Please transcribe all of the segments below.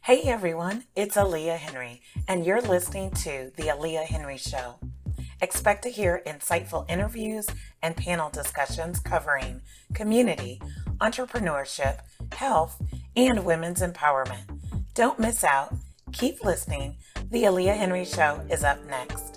Hey everyone, it's Aliah Henry, and you're listening to The Aliah Henry Show. Expect to hear insightful interviews and panel discussions covering community, entrepreneurship, health, and women's empowerment. Don't miss out. Keep listening. The Aliah Henry Show is up next.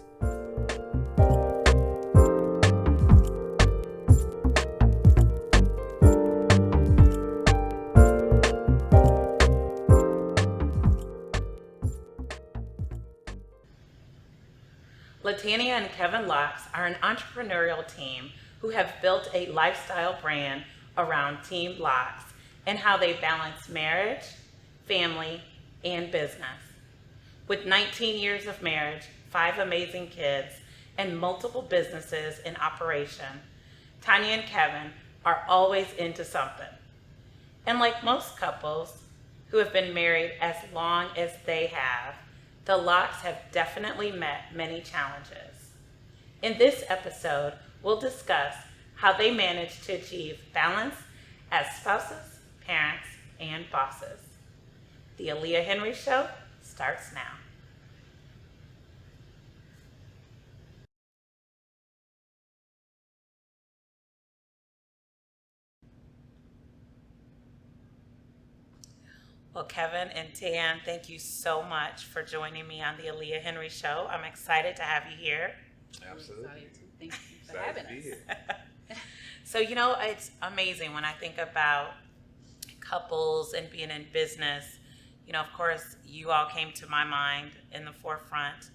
Latannia and Kevin Locks are an entrepreneurial team who have built a lifestyle brand around team locks and how they balance marriage, family, and business. With 19 years of marriage, 5 amazing kids, and multiple businesses in operation, Tanya and Kevin are always into something. And like most couples who have been married as long as they have, the Locks have definitely met many challenges. In this episode, we'll discuss how they managed to achieve balance as spouses, parents, and bosses. The Aliah Henry Show starts now. Well, Kevin and Tan, thank you so much for joining me on the Aliah Henry Show. I'm excited to have you here. Absolutely. Thank you for having us. So, it's amazing when I think about couples and being in business. Of course, you all came to my mind in the forefront.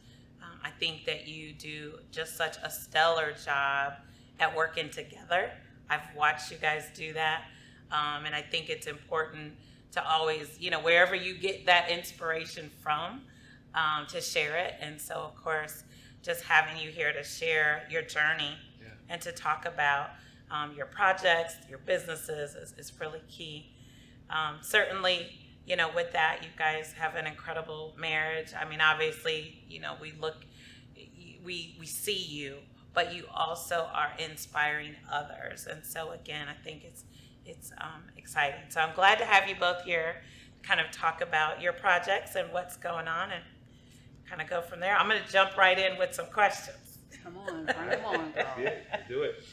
I think that you do just such a stellar job at working together. I've watched you guys do that, and I think it's important to always, wherever you get that inspiration from, to share it. And so, of course, just having you here to share your journey and to talk about your projects, your businesses is really key. Certainly, with that, you guys have an incredible marriage. I mean, obviously, we see you, but you also are inspiring others. And so, again, I think it's exciting. So I'm glad to have you both here to kind of talk about your projects and what's going on and kind of go from there. I'm going to jump right in with some questions. Come on, bring them on, girl. Yeah, do it.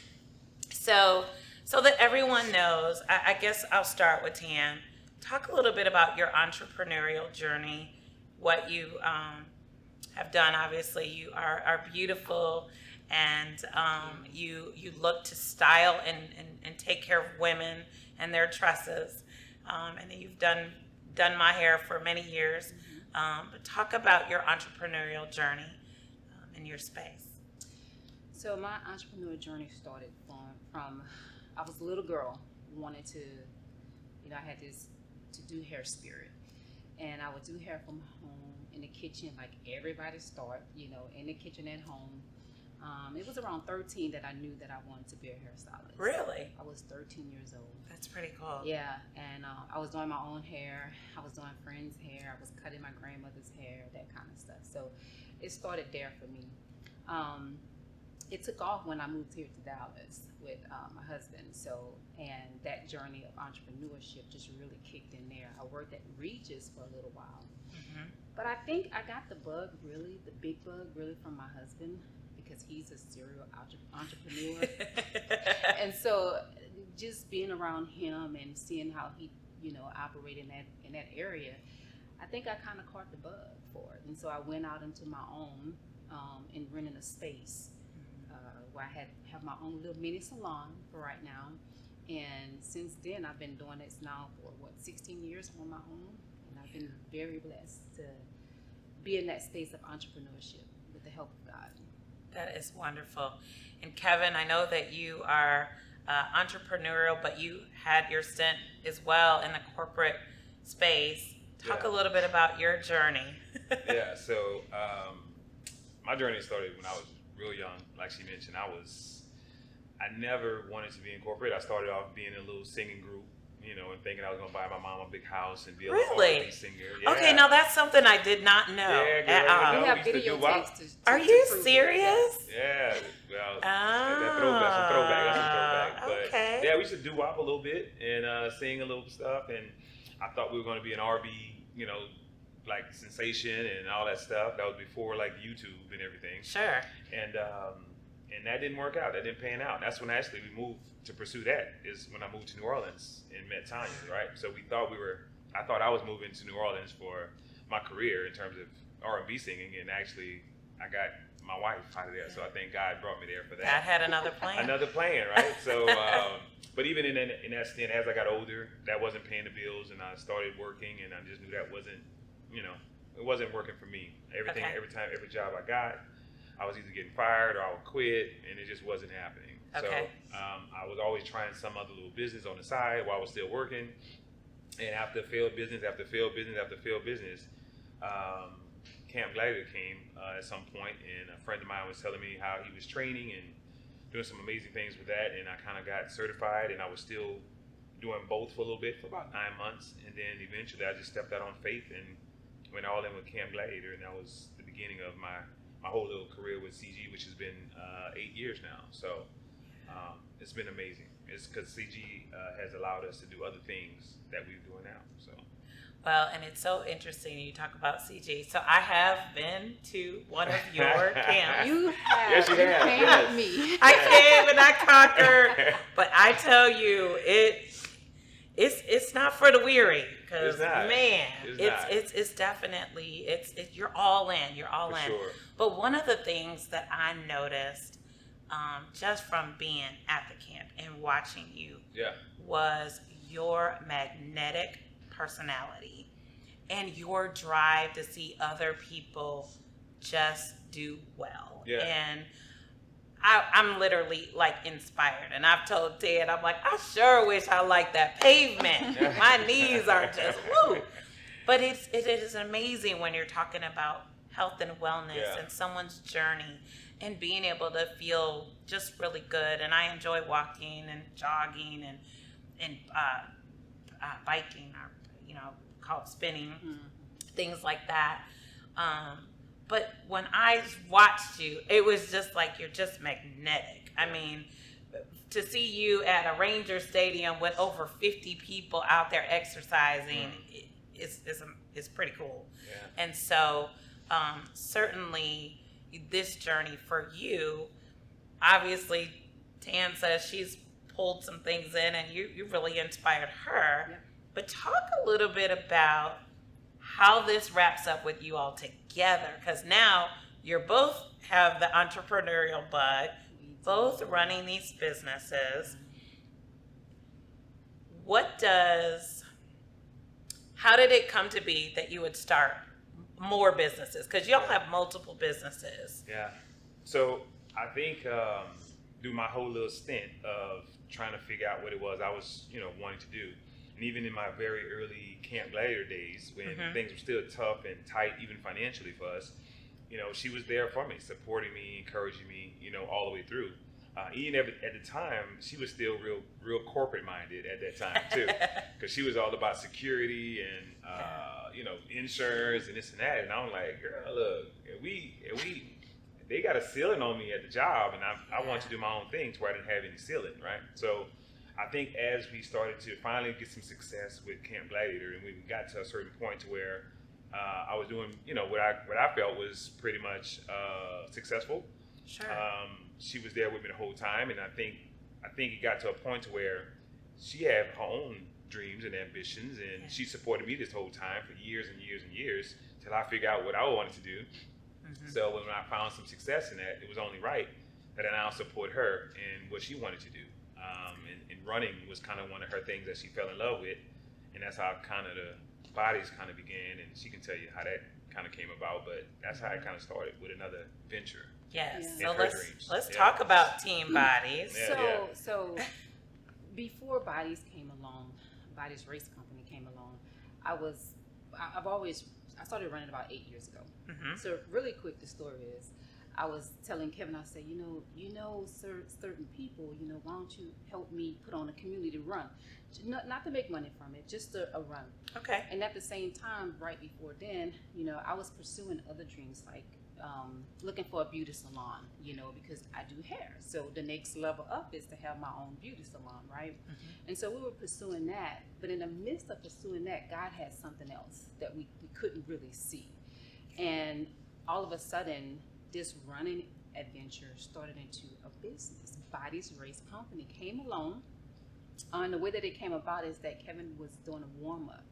So that everyone knows, I guess I'll start with Tan. Talk a little bit about your entrepreneurial journey, what you have done. Obviously, you are beautiful, and you look to style and take care of women and their tresses. And you've done my hair for many years. But talk about your entrepreneurial journey in your space. So my entrepreneurial journey started from I was a little girl, wanted to, I had this to do hair spirit. And I would do hair from home in the kitchen, like everybody start, in the kitchen at home. It was around 13 that I knew that I wanted to be a hairstylist. Really? I was 13 years old. That's pretty cool. Yeah, and I was doing my own hair. I was doing friends' hair. I was cutting my grandmother's hair, that kind of stuff. So it started there for me. It took off when I moved here to Dallas with my husband. And that journey of entrepreneurship just really kicked in there. I worked at Regis for a little while. Mm-hmm. But I think I got the big bug really from my husband, because he's a serial entrepreneur. And so just being around him and seeing how he, operated in that area, I think I kind of caught the bug for it. And so I went out into my own and rented a space where I have my own little mini salon for right now. And since then, I've been doing this now for 16 years on my own. And I've been very blessed to be in that space of entrepreneurship with the help of God. That is wonderful. And Kevin, I know that you are entrepreneurial, but you had your stint as well in the corporate space. Talk a little bit about your journey. Yeah, so my journey started when I was real young. Like she mentioned, I never wanted to be in corporate. I started off being in a little singing group, and thinking I was going to buy my mom a big house and be a R&B singer. Yeah. Okay, now that's something I did not know at all. We have video tapes Are you serious? Yeah, well, that's some throwback. But yeah, we used to do-wop a little bit and sing a little stuff, and I thought we were going to be an R&B, like sensation and all that stuff. That was before like YouTube and everything. Sure. And that didn't work out. That didn't pan out. That's when actually we moved to pursue that. Is when I moved to New Orleans and met Tanya, right? So I thought I was moving to New Orleans for my career in terms of R&B singing, and actually I got my wife out of there. So I think God brought me there for that. God had another plan. Another plan, right? So, but even in that stint, as I got older, that wasn't paying the bills, and I started working, and I just knew that wasn't, it wasn't working for me. Every job I got, I was either getting fired or I would quit, and it just wasn't happening. Okay. So I was always trying some other little business on the side while I was still working, and after failed business after failed business after failed business, Camp Gladiator came at some point, and a friend of mine was telling me how he was training and doing some amazing things with that, and I kind of got certified, and I was still doing both for a little bit for about 9 months, and then eventually I just stepped out on faith and went all in with Camp Gladiator, and that was the beginning of my whole little career with CG, which has been 8 years now. So it's been amazing. It's because CG has allowed us to do other things that we're doing now. So. Well, and it's so interesting you talk about CG. So I have been to one of your camps. You have. Yes, you have. came Yes. with me. I came and I conquered, but I tell you, it's not for the weary. Because man, it's definitely you're all in. You're all for in. Sure. But one of the things that I noticed, just from being at the camp and watching you, was your magnetic personality and your drive to see other people just do well. Yeah. And I'm literally like inspired, and I've told Ted, I'm like, I sure wish I liked that pavement. My knees are just woo. But it is amazing when you're talking about health and wellness and someone's journey and being able to feel just really good. And I enjoy walking and jogging and biking, or call it spinning, things like that. But when I watched you, it was just like you're just magnetic. I mean, to see you at a Ranger Stadium with over 50 people out there exercising is pretty cool. Yeah. And so certainly this journey for you, obviously Tan says she's pulled some things in and you really inspired her. Yeah. But talk a little bit about how this wraps up with you all together, because now you're both have the entrepreneurial bug, both running these businesses. How did it come to be that you would start more businesses? Because y'all have multiple businesses. Yeah. So I think through my whole little stint of trying to figure out what it was I was, wanting to do, and even in my very early Camp Gladiator days, when things were still tough and tight, even financially for us, she was there for me, supporting me, encouraging me, all the way through. Even at the time, she was still real corporate minded at that time too, because she was all about security and insurance and this and that. And I'm like, girl, look, they got a ceiling on me at the job, and I want to do my own thing to where I didn't have any ceiling, right? So I think as we started to finally get some success with Camp Gladiator, and we got to a certain point to where I was doing, what I felt was pretty much successful. Sure. She was there with me the whole time, and I think it got to a point to where she had her own dreams and ambitions, and she supported me this whole time for years and years and years till I figured out what I wanted to do. So when I found some success in that, it was only right that I now support her in what she wanted to do. And running was kind of one of her things that she fell in love with, and that's how kind of the bodies kind of began, and she can tell you how that kind of came about, but that's how it kind of started with another venture. Yes. Yeah. So let's talk about Team Bodies. So before Bodies came along, Bodies Race Company came along, I started running about 8 years ago. So really quick, the story is, I was telling Kevin, I said, certain people, why don't you help me put on a community run? Not to make money from it, just a run. Okay. And at the same time, right before then, I was pursuing other dreams like looking for a beauty salon, because I do hair. So the next level up is to have my own beauty salon, right? And so we were pursuing that. But in the midst of pursuing that, God had something else that we couldn't really see. And all of a sudden, this running adventure started into a business. Bodies Race Company came along. And the way that it came about is that Kevin was doing a warm-up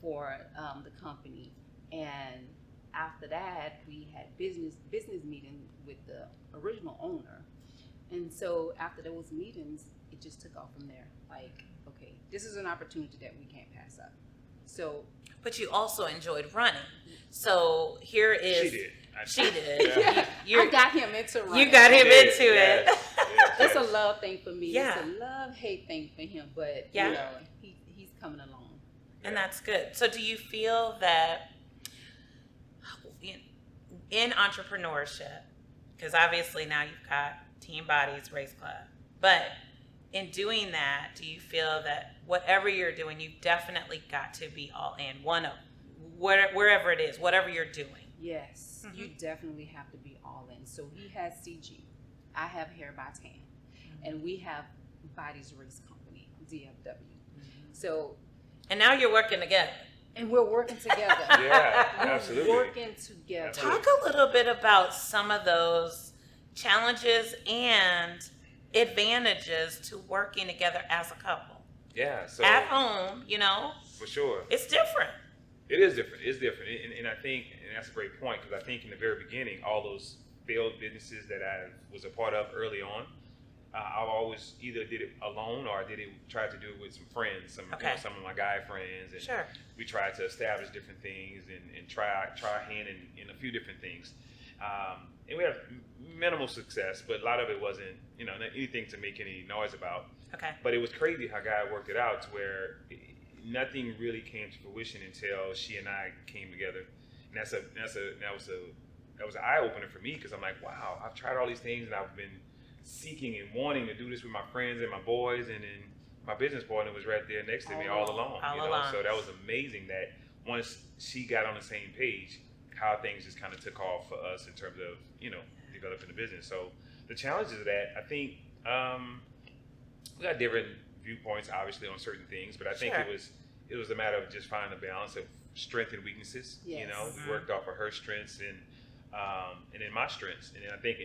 for the company. And after that, we had business meeting with the original owner. And so after those meetings, it just took off from there. Like, okay, this is an opportunity that we can't pass up. So, but you also enjoyed running. So here is... She did. She did. Yeah. I got him into running. You got him into it. It's a love thing for me. Yeah. It's a love-hate thing for him. But, he's coming along. And that's good. So do you feel that in entrepreneurship, because obviously now you've got Team Bodies Race Club, but in doing that, do you feel that whatever you're doing, you've definitely got to be all in, wherever it is, whatever you're doing? Yes, you definitely have to be all in. So he has CG, I have Hair by Tan, and we have Bodies Race Company, DFW. So, and now you're working together. And we're working together. Yeah, absolutely. We're working together. Talk a little bit about some of those challenges and advantages to working together as a couple. Yeah. So at home, for sure, it's different. It is different. It's different, and I think, and that's a great point, because I think in the very beginning, all those failed businesses that I was a part of early on, I always either did it alone or I tried to do it with some friends, some of my guy friends, and Sure. we tried to establish different things and try our hand in a few different things. And we had minimal success, but a lot of it wasn't, anything to make any noise about. Okay. But it was crazy how God worked it out to where nothing really came to fruition until she and I came together. And that was an eye opener for me, because I'm like, wow, I've tried all these things and I've been seeking and wanting to do this with my friends and my boys, and then my business partner was right there next to me all along. So that was amazing that once she got on the same page, how things just kind of took off for us in terms of, developing the business. So the challenges of that, I think, we got different viewpoints, obviously, on certain things, but I think it was a matter of just finding a balance of strengths and weaknesses. Yes. We worked off of her strengths and then my strengths, and then I think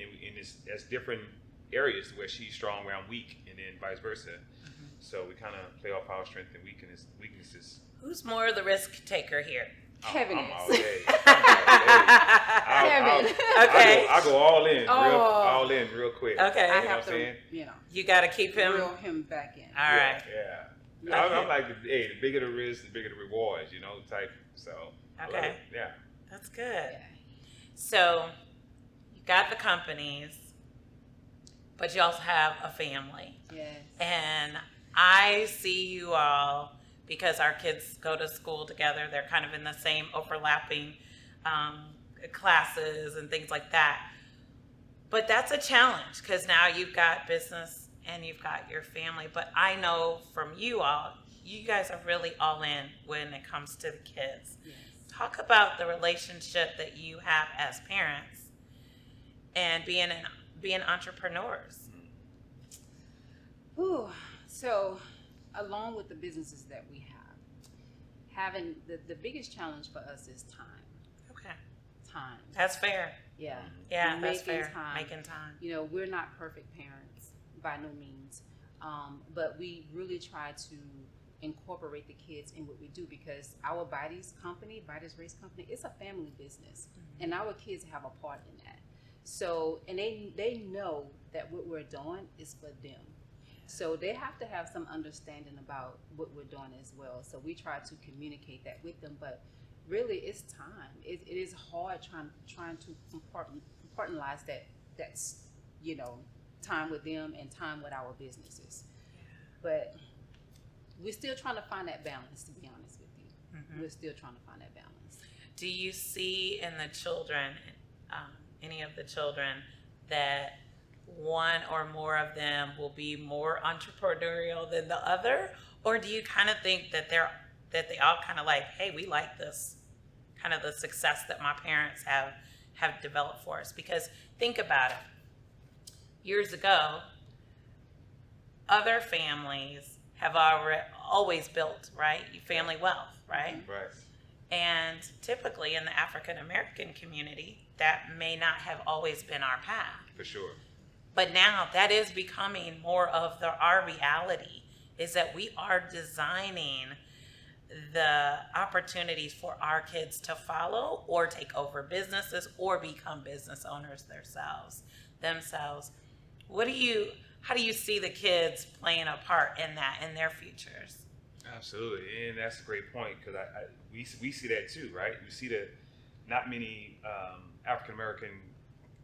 that's different areas where she's strong, where I'm weak, and then vice versa. So we kind of play off our strengths and weaknesses. Who's more the risk taker here? Kevin I'm is. all day. Kevin. Okay. I go all in real quick. Okay. I You know what have I'm to, saying? You got to keep him. reel him back in. All right. Yeah. I'm like, the bigger the risk, the bigger the rewards, type. So. I love Okay. it. Yeah. That's good. Yeah. So you got the companies, but you also have a family. Yes. And I see you all, because our kids go to school together. They're kind of in the same overlapping classes and things like that. But that's a challenge, because now you've got business and you've got your family. But I know from you all, you guys are really all in when it comes to the kids. Yes. Talk about the relationship that you have as parents and being entrepreneurs. Ooh. So, along with the businesses that we have, having the biggest challenge for us is time. Okay. Time. That's fair. Yeah. Yeah, that's Making fair. time. Making time. We're not perfect parents by no means, but we really try to incorporate the kids in what we do, because our Bodies Race Company, it's a family business, and our kids have a part in that. So, and they know that what we're doing is for them. So they have to have some understanding about what we're doing as well. So we try to communicate that with them, but really it's time. It is hard trying to compartmentalize that's time with them and time with our businesses. But we're still trying to find that balance, to be honest with you. We're still trying to find that balance. Do you see in the children, any of the children, that one or more of them will be more entrepreneurial than the other? Or do you kind of think that they all kind of like, hey, we like this, kind of the success that my parents have have developed for us. Because think about it. Years ago, other families have always built, right? Family wealth, right? Right. And typically in the African American community, that may not have always been our path. For sure. But now that is becoming more of our reality, is that we are designing the opportunities for our kids to follow or take over businesses or become business owners themselves. How do you see the kids playing a part in that, in their futures? Absolutely, and that's a great point, because we see that too, right? We see that not many African American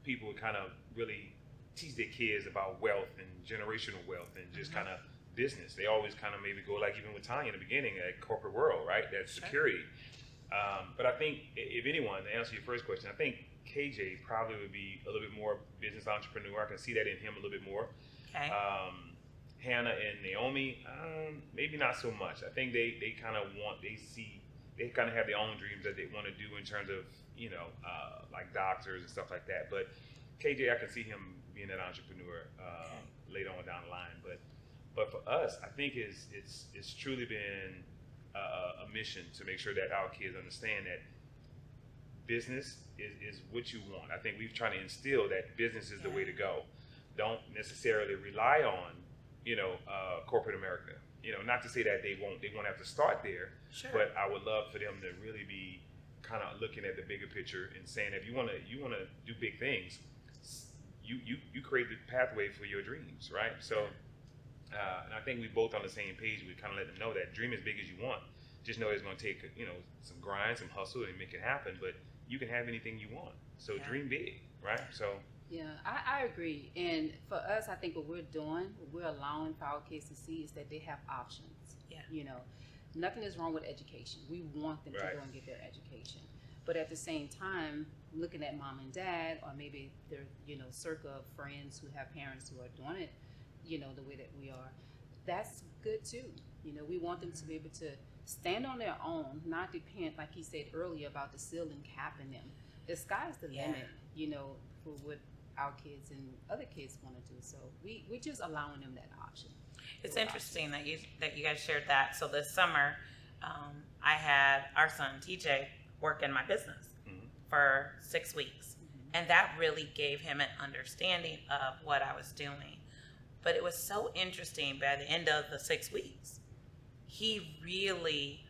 people kind of really teach their kids about wealth and generational wealth and just kind of business. They always kind of maybe go, like even with Tanya in the beginning, at corporate world, right? That's security. But I think if anyone, to answer your first question, I think KJ probably would be a little bit more business entrepreneur. I can see that in him a little bit more. Okay. Hannah and Naomi, maybe not so much. I think they kind of they kind of have their own dreams that they want to do in terms of, like doctors and stuff like that. But KJ, I can see him being an entrepreneur later on down the line. But for us, I think it's truly been a mission to make sure that our kids understand that business is what you want. I think we've tried to instill that business is the way to go. Don't necessarily rely on, corporate America. Not to say that they won't have to start there, Sure. but I would love for them to really be kind of looking at the bigger picture and saying, if you want to do big things, you create the pathway for your dreams, right? So, and I think we both on the same page. We kind of let them know that dream as big as you want. Just know it's going to take, some grind, some hustle, and make it happen. But you can have anything you want. So dream big, right? So. Yeah, I agree. And for us, I think what we're doing, what we're allowing for our kids to see is that they have options. Yeah. Nothing is wrong with education. We want them to go and get their education. But at the same time, looking at mom and dad, or maybe their, circle of friends who have parents who are doing it, the way that we are, that's good too. We want them to be able to stand on their own, not depend, like he said earlier, about the ceiling capping them. The sky's the limit, for what our kids and other kids want to do. So we just allowing them that option. It's interesting that you guys shared that. So this summer, I had our son TJ work in my business for 6 weeks, and that really gave him an understanding of what I was doing. But it was so interesting. By the end of the 6 weeks, he really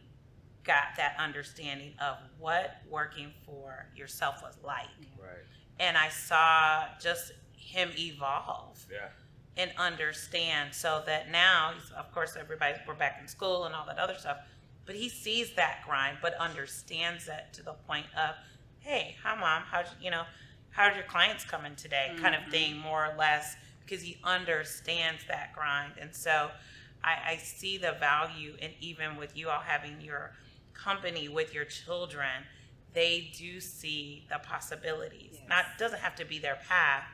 got that understanding of what working for yourself was like. Right. And I saw just him evolve. Yeah. And understand, so that now, of course, we're back in school and all that other stuff, but he sees that grind, but understands it to the point of, hey, hi mom, how's your clients coming today, kind of thing, more or less, because he understands that grind. And so I see the value in, even with you all having your company with your children, they do see the possibilities. Yes. It doesn't have to be their path,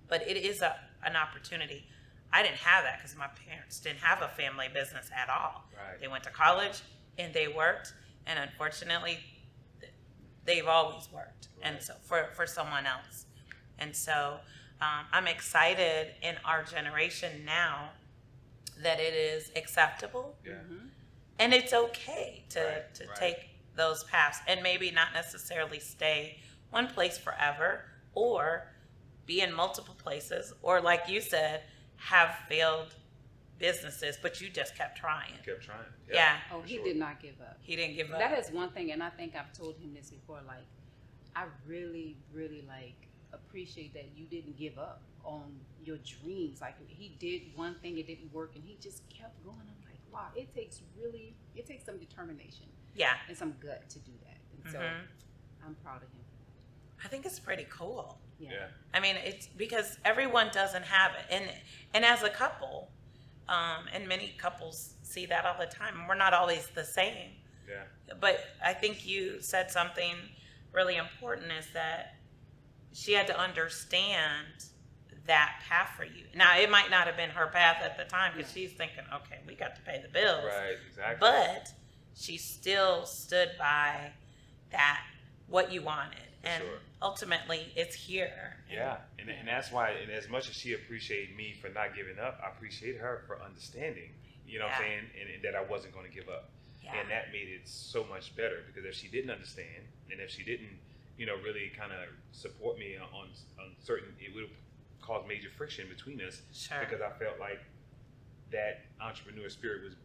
but it is an opportunity. I didn't have that because my parents didn't have a family business at all. Right. They went to college and they worked, and unfortunately, they've always worked, Right. and so for someone else. And so I'm excited in our generation now that it is acceptable, Yeah. and it's okay to Right. take those paths and maybe not necessarily stay one place forever, or be in multiple places, or like you said, have failed businesses, but you just kept trying. Kept trying. Yeah. Oh, he sure. did not give up. He didn't give up. That is one thing, and I think I've told him this before, like, I really, really, appreciate that you didn't give up on your dreams. Like, he did one thing, it didn't work, and he just kept going. I'm like, wow, it takes some determination Yeah. and some gut to do that. And so I'm proud of him. I think it's pretty cool. Yeah. I mean, it's because everyone doesn't have it. And as a couple, and many couples see that all the time, we're not always the same. Yeah. But I think you said something really important, is that she had to understand that path for you. Now, it might not have been her path at the time, because she's thinking, okay, we got to pay the bills. Right. Exactly. But she still stood by that, what you wanted. And Sure. ultimately it's here. Yeah, and that's why, and as much as she appreciated me for not giving up, I appreciate her for understanding, you know what I'm saying, and that I wasn't going to give up. Yeah. And that made it so much better, because if she didn't understand, and if she didn't, you know, really kind of support me on certain, it would have caused major friction between us. Sure. Because I felt like that entrepreneur spirit was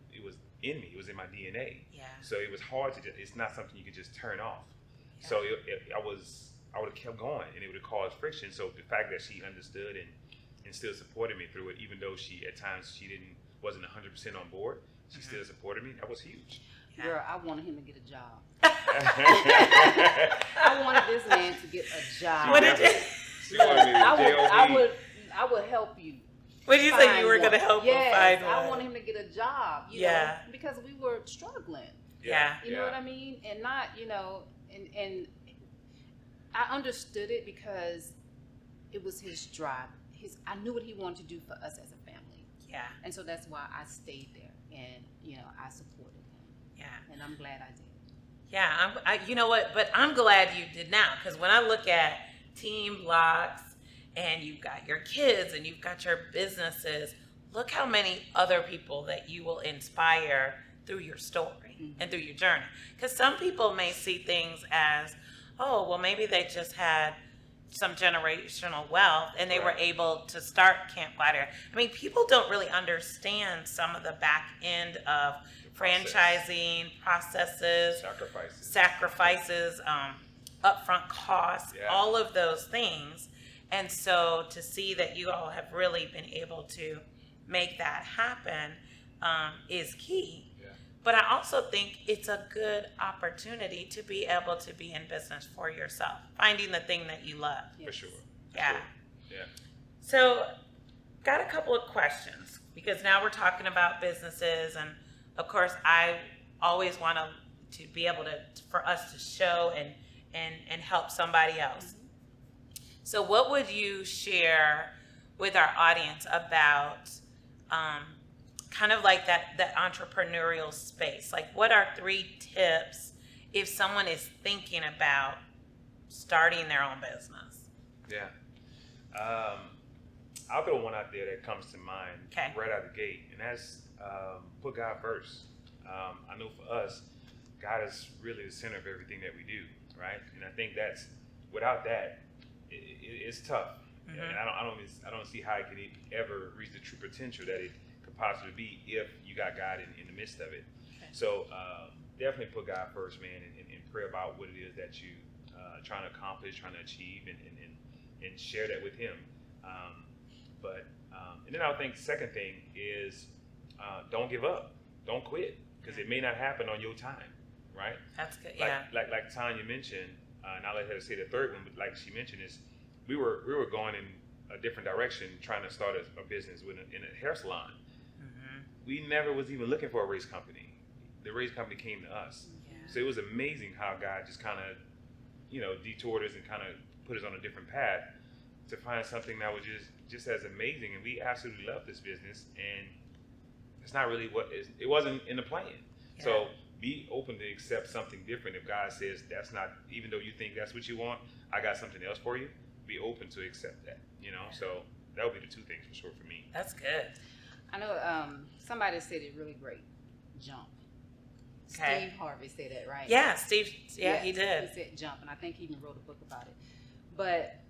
in me, it was in my DNA. Yeah. So it was hard to it's not something you could just turn off. Yeah. So I would have kept going, and it would have caused friction. So the fact that she understood and still supported me through it, even though she at times wasn't 100% on board, she still supported me. That was huge. Yeah. Girl, I wanted him to get a job. I wanted this man to get a job. What did you? She wanted me to I would help you. What did you say you were going to help him find one? I want him to get a job. You know, because we were struggling. Yeah. You know what I mean? And not, you know, and I understood it because it was his drive. I knew what he wanted to do for us as a family. Yeah. And so that's why I stayed there, and, you know, I supported him. Yeah. And I'm glad I did. Yeah, you know what? But I'm glad you did now, because when I look at Team Locks, and you've got your kids, and you've got your businesses, look how many other people that you will inspire through your story and through your journey. Because some people may see things as, oh, well, maybe they just had some generational wealth and they were able to start Camp Gladiator. I mean, people don't really understand some of the back end of franchising processes, sacrifices, upfront costs, all of those things. And so to see that you all have really been able to make that happen is key. Yeah. But I also think it's a good opportunity to be able to be in business for yourself, finding the thing that you love. Yes. For sure. Yeah. Sure. Yeah. So got a couple of questions, because now we're talking about businesses, and of course I always want to be able for us to show and help somebody else. Mm-hmm. So what would you share with our audience about kind of like that entrepreneurial space? Like, what are 3 tips if someone is thinking about starting their own business? Yeah. I'll throw one out there that comes to mind right out the gate, and that's put God first. I know for us, God is really the center of everything that we do, right? And I think without that, it's tough. Mm-hmm. And I don't see how it could ever reach the true potential that it could possibly be if you got God in the midst of it. Okay. So definitely put God first, man, and pray about what it is that you trying to accomplish, trying to achieve, and share that with Him. And then I would think the second thing is don't give up, don't quit, because it may not happen on your time, right? That's good. Like Tanya mentioned. And I'll let her say the third one, but like she mentioned, is we were going in a different direction, trying to start a business in a hair salon. Mm-hmm. We never was even looking for a race company. The race company came to us. Yeah. So it was amazing how God just kind of, you know, detoured us and kind of put us on a different path to find something that was just as amazing. And we absolutely love this business, and it's not really it wasn't in the plan. Yeah. So be open to accept something different. If God says that's not, even though you think that's what you want, I got something else for you, be open to accept that, you know? So that would be the 2 things for sure for me. That's good. I know somebody said it really great. Jump. Okay. Steve Harvey said that, right? Yeah, Steve, he did. He said jump, and I think he even wrote a book about it. But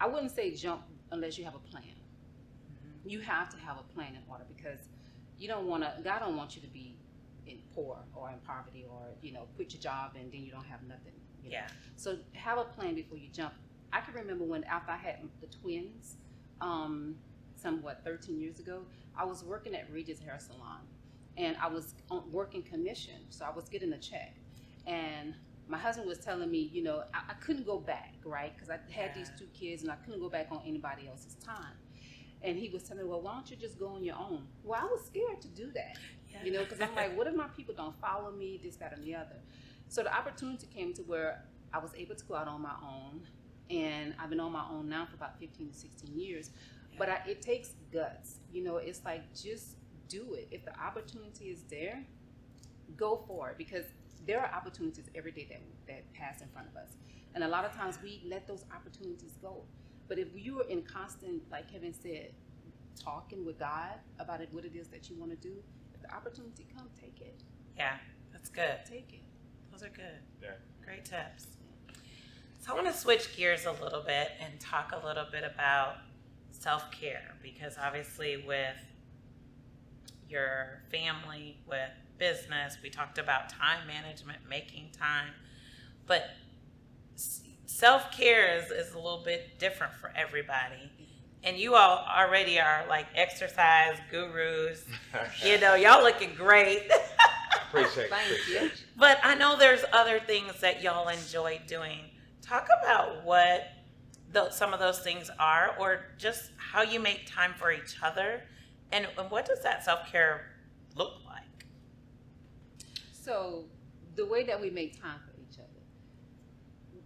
I wouldn't say jump unless you have a plan. Mm-hmm. You have to have a plan in order, because God don't want you to be in poor or in poverty, or, you know, quit your job and then you don't have nothing. You know? Yeah. So have a plan before you jump. I can remember after I had the twins, 13 years ago, I was working at Regis Hair Salon, and I was working commission, so I was getting a check. And my husband was telling me, you know, I couldn't go back, right? Because I had these 2 kids, and I couldn't go back on anybody else's time. And he was telling me, well, why don't you just go on your own? Well, I was scared to do that, you know, because I'm like, what if my people don't follow me, this, that, and the other? So the opportunity came to where I was able to go out on my own, and I've been on my own now for about 15 to 16 years. But it takes guts, you know. It's like, just do it. If the opportunity is there, go for it, because there are opportunities every day that pass in front of us. And a lot of times we let those opportunities go. But if you are in constant, like Kevin said, talking with God about what it is that you want to do, if the opportunity comes, take it. Yeah, that's good. Take it. Those are good. Yeah. Great tips. So I want to switch gears a little bit and talk a little bit about self-care, because obviously with your family, with business, we talked about time management, making time, but self-care is a little bit different for everybody. And you all already are like exercise gurus. You know, y'all looking great. Appreciate Thank you. you. But I know there's other things that y'all enjoy doing. Talk about what some of those things are, or just how you make time for each other, and what does that self-care look like? So the way that we make time for each other,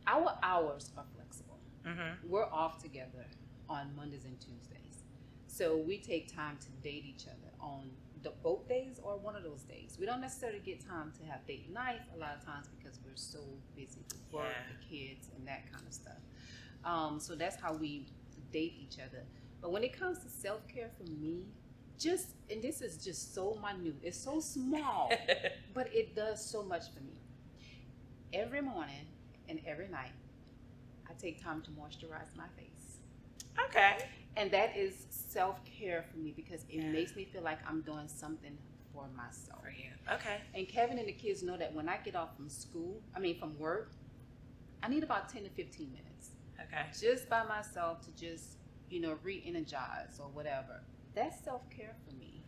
our hours are flexible. Mm-hmm. We're off together on Mondays and Tuesdays. So we take time to date each other on both days or one of those days. We don't necessarily get time to have date nights a lot of times because we're so busy with work, the kids, and that kind of stuff. So that's how we date each other. But when it comes to self-care for me, and this is just so minute, it's so small, but it does so much for me. Every morning and every night, I take time to moisturize my face. Okay. And that is self-care for me because it makes me feel like I'm doing something for myself. For you. Okay. And Kevin and the kids know that when I get off from work, I need about 10 to 15 minutes. Okay. Just by myself to just, re-energize or whatever. That's self-care for me.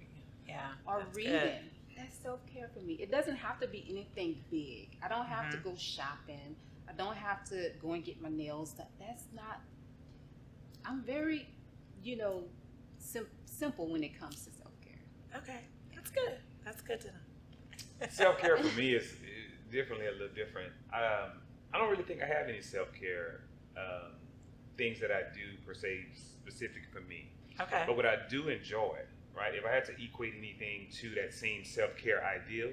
Yeah. Or that's reading. good. That's self-care for me. It doesn't have to be anything big. I don't have to go shopping. I don't have to go and get my nails done. That's not, I'm very, simple when it comes to self-care. Okay. That's good. That's good to know. Self-care for me is definitely a little different. I don't really think I have any self-care things that I do per se specific for me. Okay. But what I do enjoy, right? If I had to equate anything to that same self-care ideal,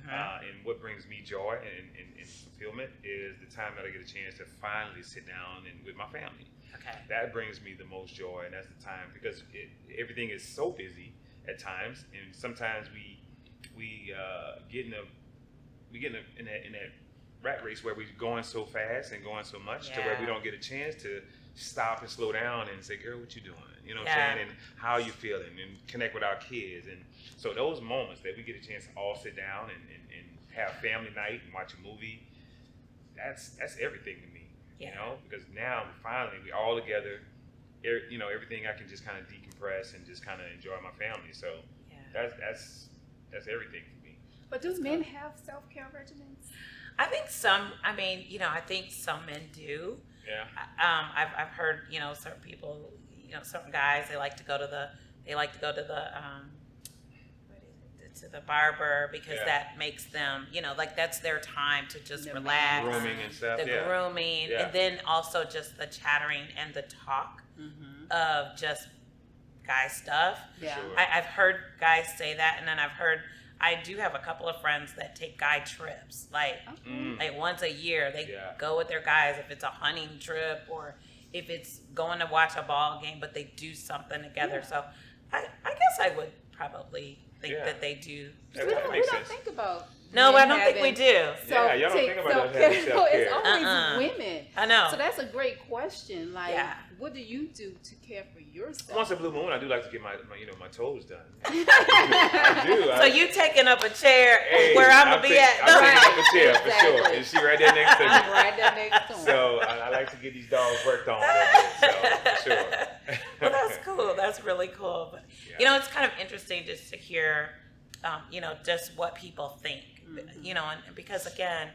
and what brings me joy and fulfillment is the time that I get a chance to finally sit down and with my family. Okay. That brings me the most joy, and that's the time because everything is so busy at times, and sometimes we get in that rat race where we're going so fast and going so much to where we don't get a chance to stop and slow down and say, girl, what you doing? You know what I'm saying? And how you feeling and connect with our kids. And so those moments that we get a chance to all sit down and have family night and watch a movie, that's everything to me, because now finally we're all together, everything I can just kind of decompress and just kind of enjoy my family. So that's everything for me. But do men have self-care regimens? I think some men do. Yeah. I've heard, certain people, certain guys, they like to go to the barber because that makes them, that's their time to just relax. Grooming and stuff. The grooming, and then also just the chattering and the talk of just guy stuff. Yeah. Sure. I've heard guys say that, and then I do have a couple of friends that take guy trips, like once a year. They go with their guys if it's a hunting trip or if it's going to watch a ball game, but they do something together. So I guess I would probably think that they do. That We makes don't sense. think about No, men I don't think we do. Yeah, y'all don't think about us self-care. having No, it's self-care. always women. I know. So that's a great question. Like, Yeah. what do you do to care for yourself? Once a blue moon, I do like to get my toes done. I do. So you taking up a chair where I'm gonna be at? I'm taking up a chair for Exactly. sure. And she right there next to me. I'm right there next to him. So I like to get these dogs worked on a little bit. So for sure. Well, that's cool. That's really cool. But it's kind of interesting just to hear, just what people think. And because again,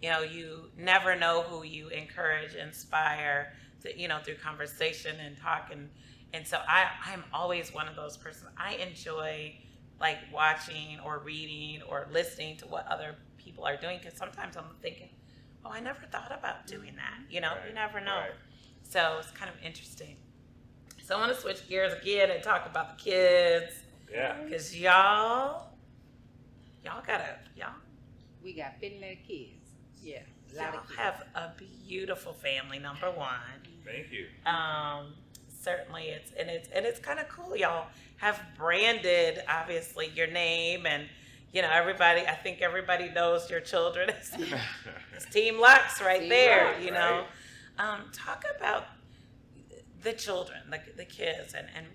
you never know who you encourage, inspire, through conversation and talk, and so I'm always one of those persons. I enjoy like watching or reading or listening to what other people are doing, because sometimes I'm thinking, oh, I never thought about doing that. You never know. Right. Mm-hmm. So it's kind of interesting. So I want to switch gears again and talk about the kids. Yeah. Because y'all We got Finland kids. Yeah, a lot Y'all of kids. have a beautiful family, number one. Thank you. Certainly it's kind of cool. Y'all have branded obviously your name, and everybody. I think everybody knows your children. It's Team Locks right Team there. Locks, You know, talk about the children, the kids, and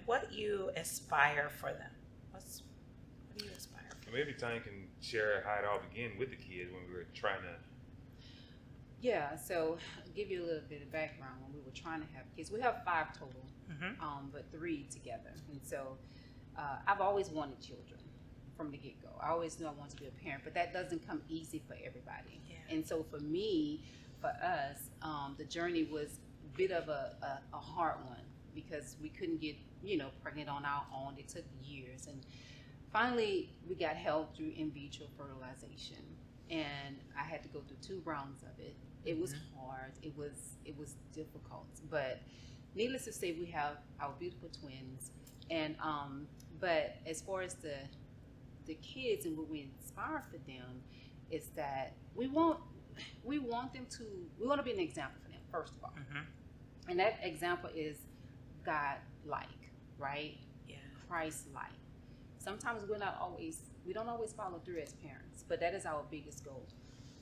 what you aspire for them. What do you aspire for? Maybe Tanya can share how it all began with the kids when we were trying to. Yeah, so I'll give you a little bit of background. When we were trying to have kids, we have 5 total, but 3 together. And so I've always wanted children from the get-go. I always knew I wanted to be a parent, but that doesn't come easy for everybody. Yeah. And so for me, for us, the journey was a bit of a hard one because we couldn't get, pregnant on our own. It took years. And finally, we got help through in vitro fertilization. And I had to go through 2 rounds of it. It was hard. It was difficult. But needless to say, we have our beautiful twins. And but as far as the kids and what we inspire for them is that we want them to be an example for them, first of all. And that example is God-like, right? Yeah. Christ-like. Sometimes we don't always follow through as parents, but that is our biggest goal.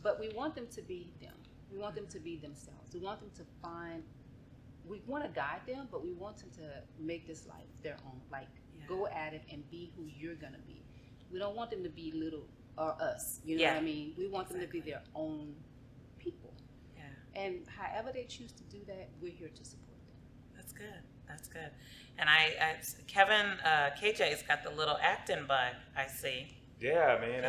But we want them to be them. We want them to be themselves. We want them to we want to guide them, but we want them to make this life their own. Like, go at it and be who you're going to be. We don't want them to be little or us. You know what I mean? We want them to be their own people. Yeah. And however they choose to do that, we're here to support them. That's good. That's good. And Kevin, KJ's got the little acting bug, I see. Yeah, man.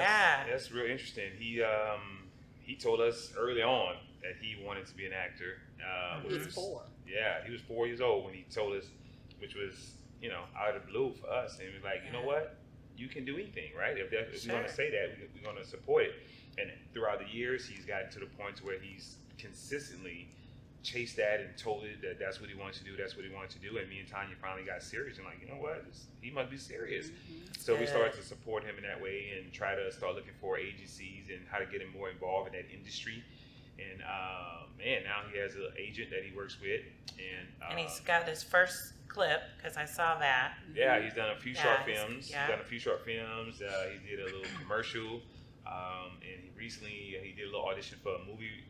That's real interesting. He told us early on that he wanted to be an actor. He was 4. Yeah, he was 4 years old when he told us, which was, out of the blue for us. And he was like, you know what? You can do anything, right? If we're going to say that, we're going to support it. And throughout the years, he's gotten to the point where he's consistently chased that and told it that that's what he wants to do, that's what he wants to do. And me and Tanya finally got serious and like, you know what? He must be serious. So we started to support him in that way and try to start looking for agencies and how to get him more involved in that industry. And now he has an agent that he works with. And he's got his first clip, because I saw that. Yeah, he's done a few short films. He did a little commercial. And he recently did a little audition for a movie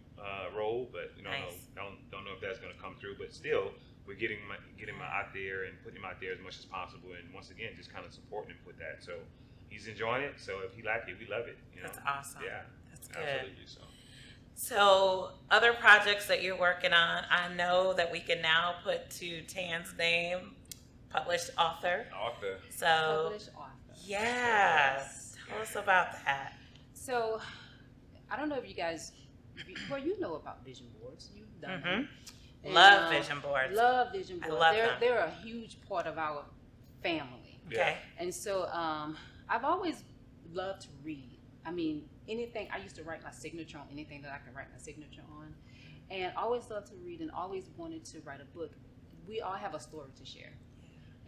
role, but we don't know if that's going to come through. But still, we're getting him out there and putting him out there as much as possible. And once again, just kind of supporting him with that. So he's enjoying it. So if he like it, we love it. That's awesome. Yeah, that's good. Absolutely. So other projects that you're working on, I know that we can now put to Tan's name, published author. So Published author. Yes. Tell us about that. So I don't know if you guys, you know about vision boards. You've done them. And, love vision boards. Love vision boards. I love them. They're a huge part of our family. Okay. And so I've always loved to read. I mean, anything, I used to write my signature on anything that I can write my signature on. And always loved to read and always wanted to write a book. We all have a story to share.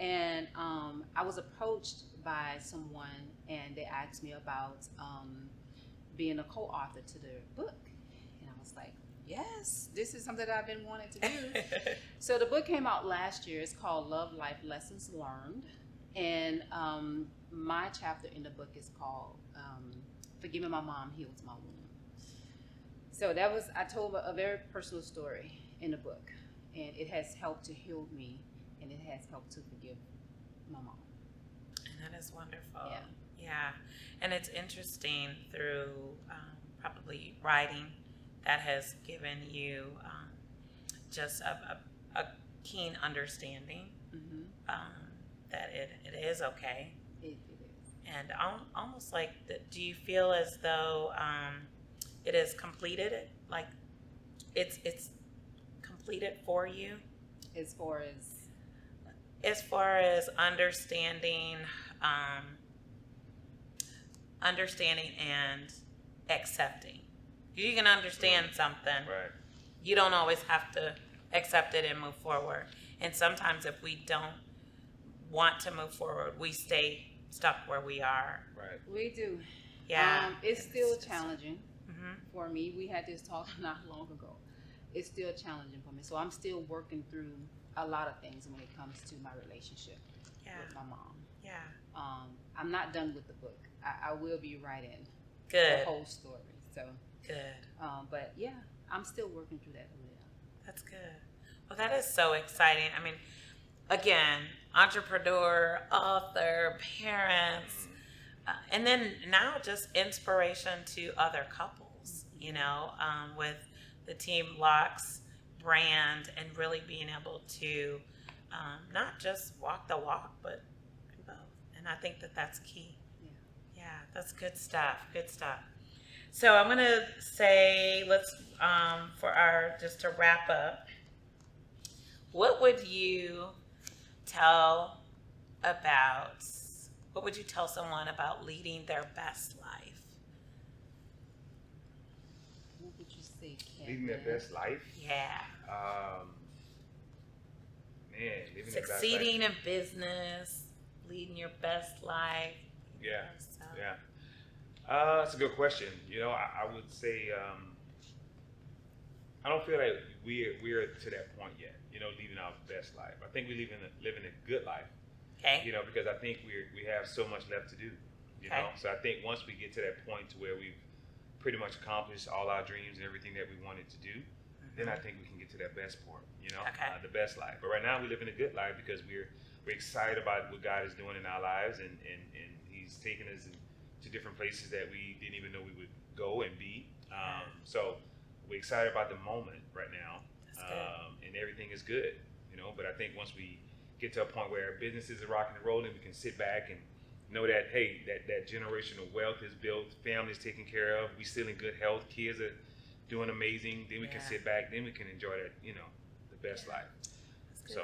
And I was approached by someone and they asked me about being a co-author to their book. And I was like, yes, this is something that I've been wanting to do. So the book came out last year. It's called Love Life Lessons Learned. And my chapter in the book is called Forgiving My Mom Heals My Wound. So I told a very personal story in the book. And it has helped to heal me. And it has helped to forgive my mom. And that is wonderful. Yeah. And it's interesting through probably writing that has given you just a keen understanding that it is okay. It is. And almost like, do you feel as though it is completed? Like it's completed for you? As far as understanding and accepting. You can understand something. Right. You don't always have to accept it and move forward. And sometimes if we don't want to move forward, we stay stuck where we are. Right. we do. Yeah. It's still challenging Mm-hmm. for me. We had this talk not long ago. It's still challenging for me. So I'm still working through a lot of things when it comes to my relationship Yeah. with my mom. Yeah. I'm not done with the book. I will be writing Good. the whole story. So, Good. but yeah, I'm still working through that, Aliah. That's good. Well, that is so exciting. I mean, again, entrepreneur, author, parents, and then now just inspiration to other couples, with the Team Locks brand and really being able to not just walk the walk, but do both. And I think that that's key. Yeah, that's good stuff. Good stuff. So I'm going to say, let's, just to wrap up, what would you tell someone about leading their best life? What would you say, Kevin? Living their best life. Yeah. Living Succeeding their best life. in business, leading your best life. Yeah. So, Yeah. That's a good question. I would say I don't feel like we're to that point yet. Leading our best life. I think we're living a good life. Okay. Because I think we have so much left to do. So I think once we get to that point to where we've pretty much accomplished all our dreams and everything that we wanted to do, then I think we can get to that best part. The best life. But right now we live in a good life because we're excited about what God is doing in our lives, and He's taking us to different places that we didn't even know we would go and be. So we're excited about the moment right now, and everything is good. But I think once we get to a point where businesses are rocking and rolling, we can sit back and know that, hey, that generational wealth is built, families taken care of, we still in good health, kids are doing amazing, then we can sit back, then we can enjoy that, the best life. So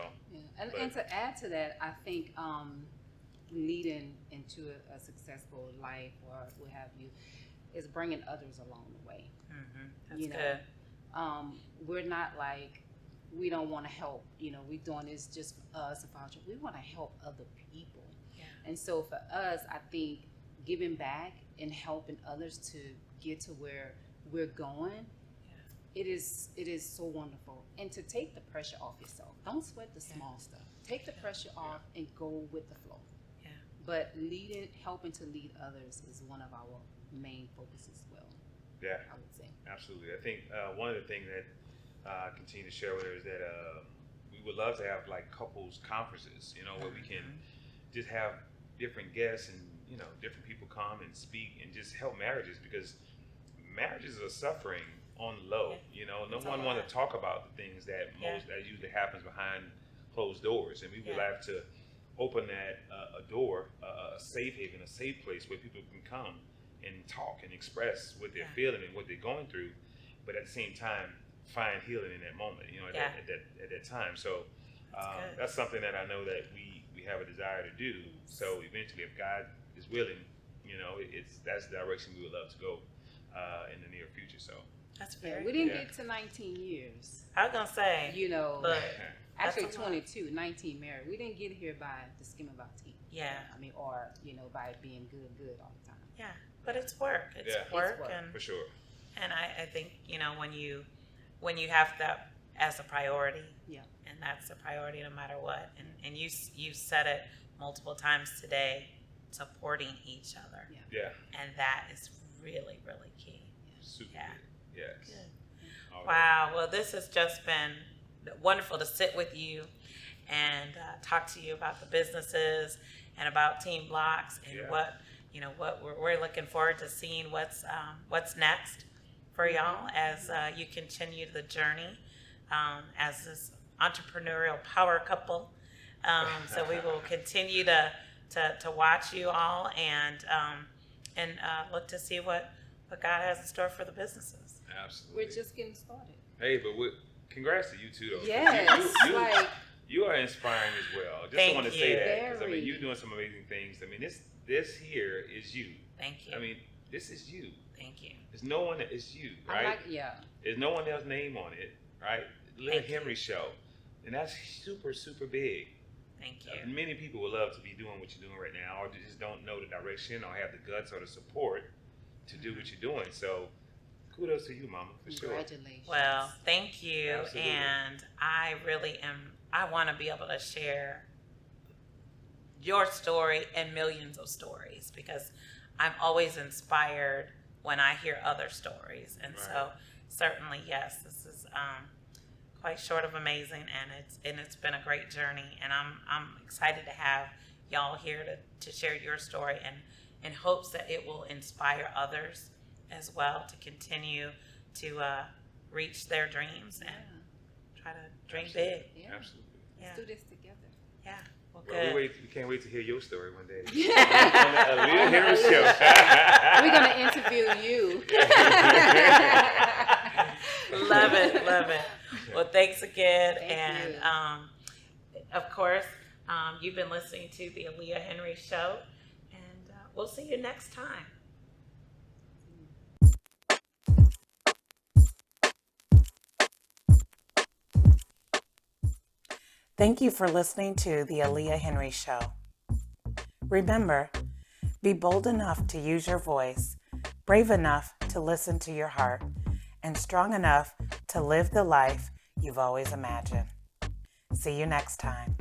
and to add to that, I think leading into a successful life or what have you is bringing others along the way. That's good. We're not like, we don't want to help, we doing this just for us, we want to help other people. And so for us, I think giving back and helping others to get to where we're going, it is so wonderful. And to take the pressure off yourself. Don't sweat the small stuff. Take the pressure off and go with the flow. But helping to lead others is one of our main focuses as well. Yeah, I would say. Absolutely. I think one of the things that I continue to share with her is that we would love to have like couples conferences, where we can just have different guests and different people come and speak and just help marriages, because marriages are suffering on the low. No one wants to talk about the things that usually happens behind closed doors, and we would like to open that a door, a safe haven, a safe place where people can come and talk and express what they're feeling and what they're going through, but at the same time find healing in that moment, at that time. So that's something that I know that we have a desire to do. So eventually, if God is willing, that's the direction we would love to go in the near future. So that's very we didn't get to 19 years. I was gonna say, but actually 22, 19 married. We didn't get here by the skin of our teeth. Or by being good all the time. Yeah, but it's work. It's work, and for sure. And I think when you have that as a priority, and that's a priority no matter what. And you said it multiple times today, supporting each other. And that is really, really key. Super good. Yes. Good. Wow. Well, this has just been wonderful to sit with you and talk to you about the businesses and about Team Locks and what we're looking forward to seeing what's next for y'all as you continue the journey as this entrepreneurial power couple. So we will continue to watch you all and look to see what God has in store for the businesses. Absolutely. We're just getting started. Hey, but congrats to you too, though. Yes. You are inspiring as well. Just want to say that because you're doing some amazing things. This here is you. Thank you. This is you. Thank you. There's no one that is you, right? There's no one else's name on it, right? Little Henry Show, and that's super, super big. Thank you. Many people would love to be doing what you're doing right now, or just don't know the direction, or have the guts or the support to do what you're doing. So kudos to you, Mama, for sure. Congratulations. Well, thank you. Absolutely. And I really am, I want to be able to share your story and millions of stories, because I'm always inspired when I hear other stories. And so certainly, yes, this is quite short of amazing, and it's been a great journey, and I'm excited to have y'all here to share your story, and in hopes that it will inspire others as well to continue to reach their dreams and try to dream big. Yeah. Absolutely. Let's do this together. Yeah. Well, Well, good. we can't wait to hear your story one day. On the Aliah Henry Show. We're going to interview you. Love it, love it. Well, thanks again. Thank and you. Of course, you've been listening to the Aliah Henry Show, and we'll see you next time. Thank you for listening to the Aliah Henry Show. Remember, be bold enough to use your voice, brave enough to listen to your heart, and strong enough to live the life you've always imagined. See you next time.